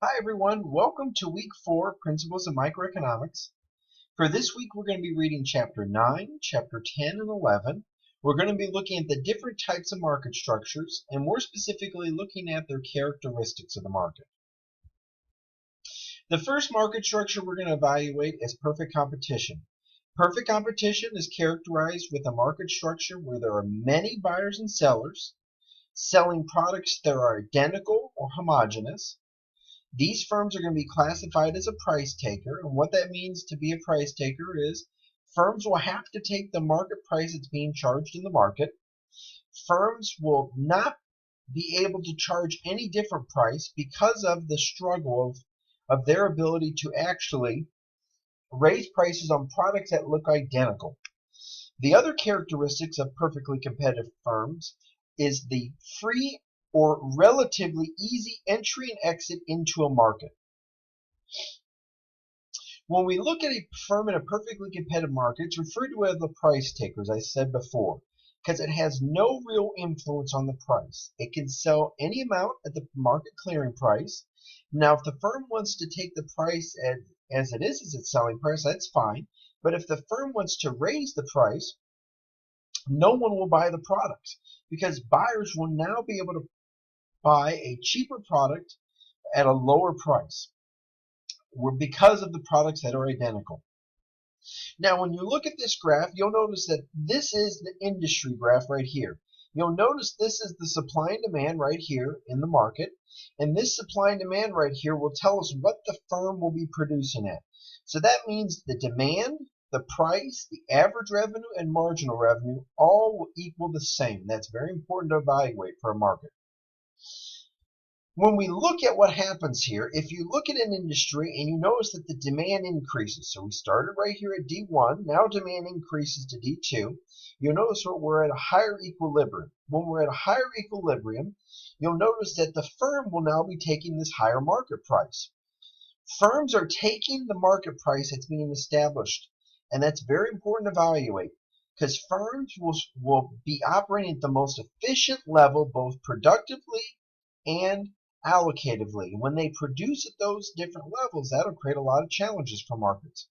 Hi everyone, welcome to week 4, Principles of Microeconomics. For this week we're going to be reading chapter 9, chapter 10, and 11. We're going to be looking at the different types of market structures and more specifically looking at their characteristics of the market. The first market structure we're going to evaluate is perfect competition. Perfect competition is characterized with a market structure where there are many buyers and sellers selling products that are identical or homogeneous. These firms are going to be classified as a price taker, and what that means to be a price taker is firms will have to take the market price that's being charged in the market. Firms will not be able to charge any different price because of the struggle of their ability to actually raise prices on products that look identical. The other characteristics of perfectly competitive firms is the free or relatively easy entry and exit into a market. When we look at a firm in a perfectly competitive market, it's referred to as the price taker, as I said before, because it has no real influence on the price. It can sell any amount at the market clearing price. Now, if the firm wants to take the price as it is as its selling price, that's fine. But if the firm wants to raise the price, no one will buy the product because buyers will now be able to buy a cheaper product at a lower price because of the products that are identical. Now, when you look at this graph, you'll notice that this is the industry graph right here. You'll notice this is the supply and demand right here in the market, and this supply and demand right here will tell us what the firm will be producing at. So that means the demand, the price, the average revenue, and marginal revenue all will equal the same. That's very important to evaluate for a market. When we look at what happens here, if you look at an industry and you notice that the demand increases, so we started right here at D1, now demand increases to D2, you'll notice that we're at a higher equilibrium. When we're at a higher equilibrium, you'll notice that the firm will now be taking this higher market price. Firms are taking the market price that's being established, and that's very important to evaluate because firms will be operating at the most efficient level, both productively and allocatively. When they produce at those different levels, that'll create a lot of challenges for markets.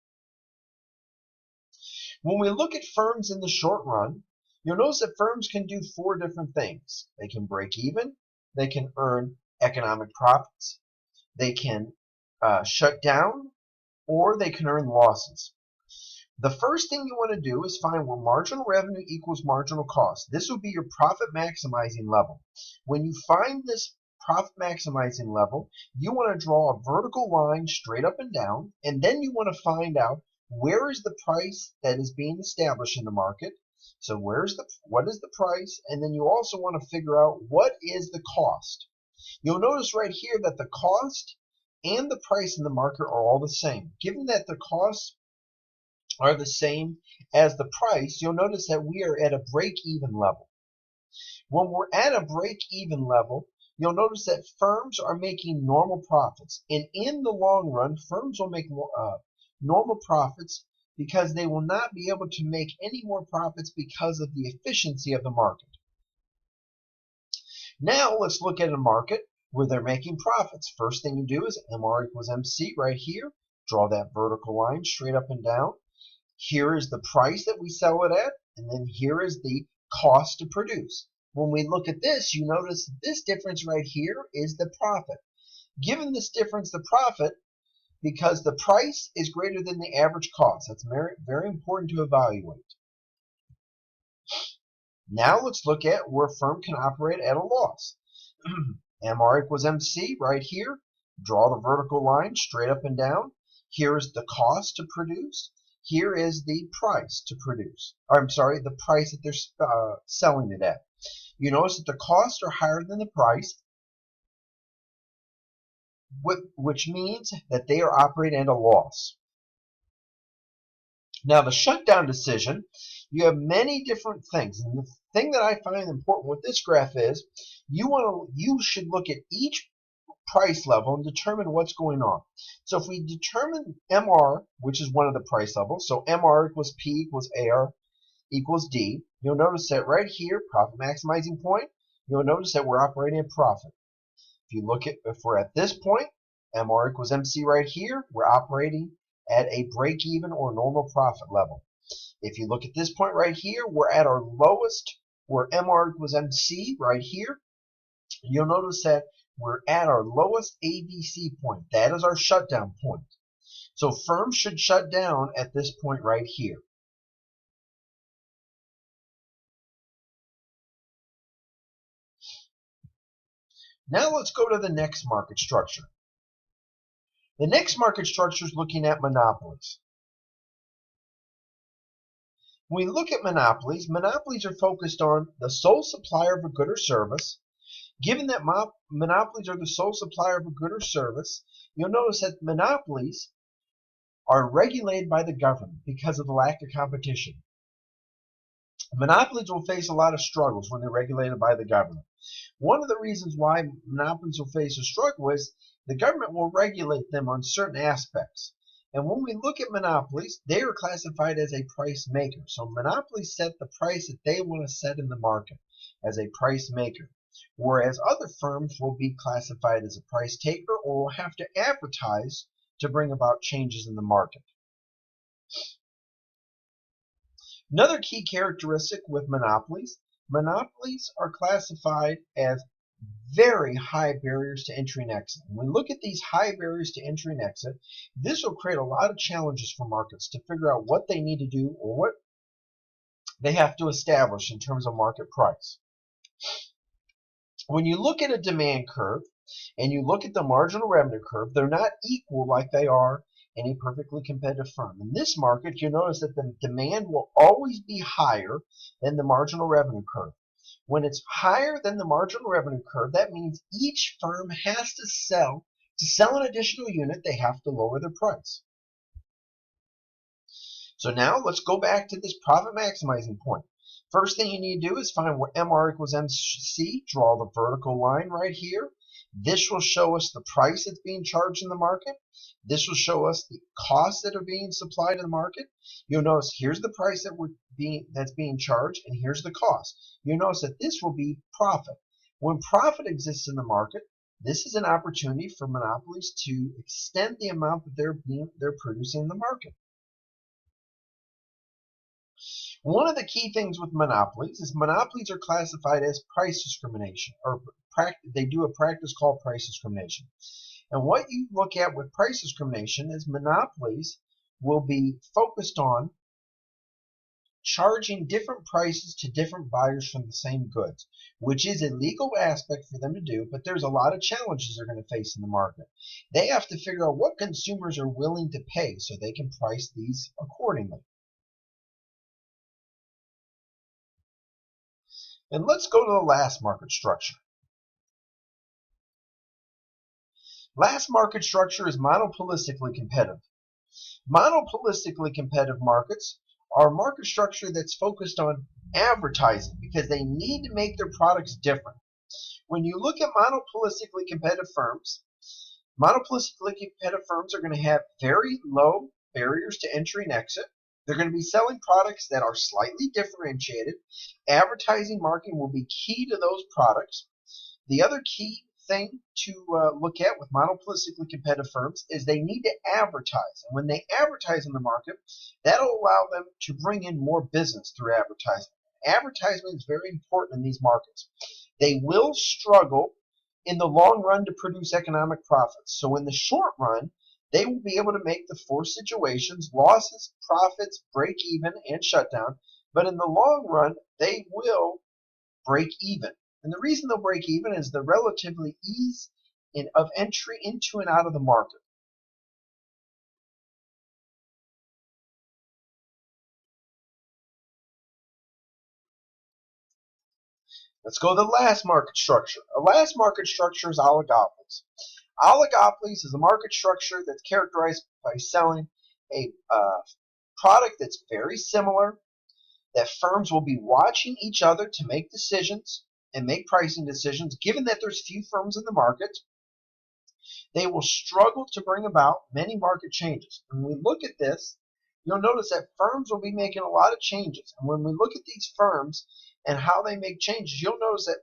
When we look at firms in the short run, you'll notice that firms can do 4 different things. They can break even, they can earn economic profits, they can shut down, or they can earn losses. The first thing you want to do is find where marginal revenue equals marginal cost. This will be your profit maximizing level. When you find this profit maximizing level, you want to draw a vertical line straight up and down, and then you want to find out where is the price that is being established in the market. So what is the price, and then you also want to figure out what is the cost. You'll notice right here that the cost and the price in the market are all the same. Given that the costs are the same as the price, you'll notice that we are at a break-even level. When we're at a break-even level, you'll notice that firms are making normal profits. And in the long run, firms will make normal profits because they will not be able to make any more profits because of the efficiency of the market. Now let's look at a market where they're making profits. First thing you do is MR equals MC right here. Draw that vertical line straight up and down. Here is the price that we sell it at, and then here is the cost to produce. When we look at this, you notice this difference right here is the profit. Given this difference, the profit, because the price is greater than the average cost. That's very, very important to evaluate. Now let's look at where a firm can operate at a loss. MR equals MC right here. Draw the vertical line straight up and down. Here is the cost to produce. Here is the price to produce. Or, I'm sorry, the price that they're selling it at. You notice that the costs are higher than the price, which means that they are operating at a loss. Now, the shutdown decision, you have many different things. And the thing that I find important with this graph is you should look at each price level and determine what's going on. So if we determine MR, which is one of the price levels, so MR equals P equals AR equals D, you'll notice that right here, profit maximizing point, you'll notice that we're operating at profit. If we're at this point, MR equals MC right here, we're operating at a break-even or normal profit level. If you look at this point right here, we're at our lowest, where MR equals MC right here. You'll notice that we're at our lowest ABC point. That is our shutdown point. So firms should shut down at this point right here. Now let's go to the next market structure. The next market structure is looking at monopolies. When we look at monopolies, monopolies are focused on the sole supplier of a good or service. Given that monopolies are the sole supplier of a good or service, you'll notice that monopolies are regulated by the government because of the lack of competition. Monopolies will face a lot of struggles when they're regulated by the government. One of the reasons why monopolies will face a struggle is the government will regulate them on certain aspects. And when we look at monopolies, they are classified as a price maker. So monopolies set the price that they want to set in the market as a price maker, whereas other firms will be classified as a price taker or will have to advertise to bring about changes in the market. Another key characteristic with monopolies are classified as very high barriers to entry and exit. When we look at these high barriers to entry and exit, this will create a lot of challenges for markets to figure out what they need to do or what they have to establish in terms of market price. When you look at a demand curve and you look at the marginal revenue curve, they're not equal like they are in a perfectly competitive firm. In this market, you'll notice that the demand will always be higher than the marginal revenue curve. When it's higher than the marginal revenue curve, that means each firm has to sell. To sell an additional unit, they have to lower their price. So now let's go back to this profit maximizing point. First thing you need to do is find where MR equals MC, draw the vertical line right here. This will show us the price that's being charged in the market. This will show us the costs that are being supplied in the market. You'll notice here's the price that's being charged, and here's the cost. You'll notice that this will be profit. When profit exists in the market, this is an opportunity for monopolies to extend the amount that they're producing in the market. One of the key things with monopolies is monopolies are classified as price discrimination, or they do a practice called price discrimination. And what you look at with price discrimination is monopolies will be focused on charging different prices to different buyers from the same goods, which is a legal aspect for them to do, but there's a lot of challenges they're going to face in the market. They have to figure out what consumers are willing to pay so they can price these accordingly. And let's go to the last market structure. Last market structure is monopolistically competitive. Monopolistically competitive markets are a market structure that's focused on advertising because they need to make their products different. When you look at monopolistically competitive firms are going to have very low barriers to entry and exit. They're going to be selling products that are slightly differentiated. Advertising marketing will be key to those products. The other key thing to look at with monopolistically competitive firms is they need to advertise. And when they advertise in the market, that'll allow them to bring in more business through advertising. Advertising is very important in these markets. They will struggle in the long run to produce economic profits. So in the short run, they will be able to make the four situations: losses, profits, break even, and shutdown. But in the long run, they will break even. And the reason they'll break even is the relatively ease of entry into and out of the market. Let's go to the last market structure. The last market structure is oligopolies. Oligopolies is a market structure that's characterized by selling a product that's very similar, that firms will be watching each other to make decisions and make pricing decisions. Given that there's few firms in the market, they will struggle to bring about many market changes. When we look at this, you'll notice that firms will be making a lot of changes. And when we look at these firms and how they make changes, you'll notice that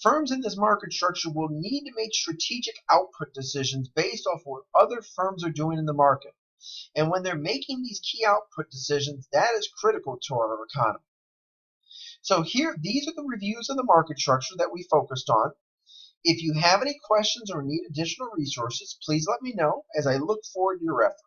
Firms in this market structure will need to make strategic output decisions based off what other firms are doing in the market. And when they're making these key output decisions, that is critical to our economy. So here, these are the reviews of the market structure that we focused on. If you have any questions or need additional resources, please let me know as I look forward to your efforts.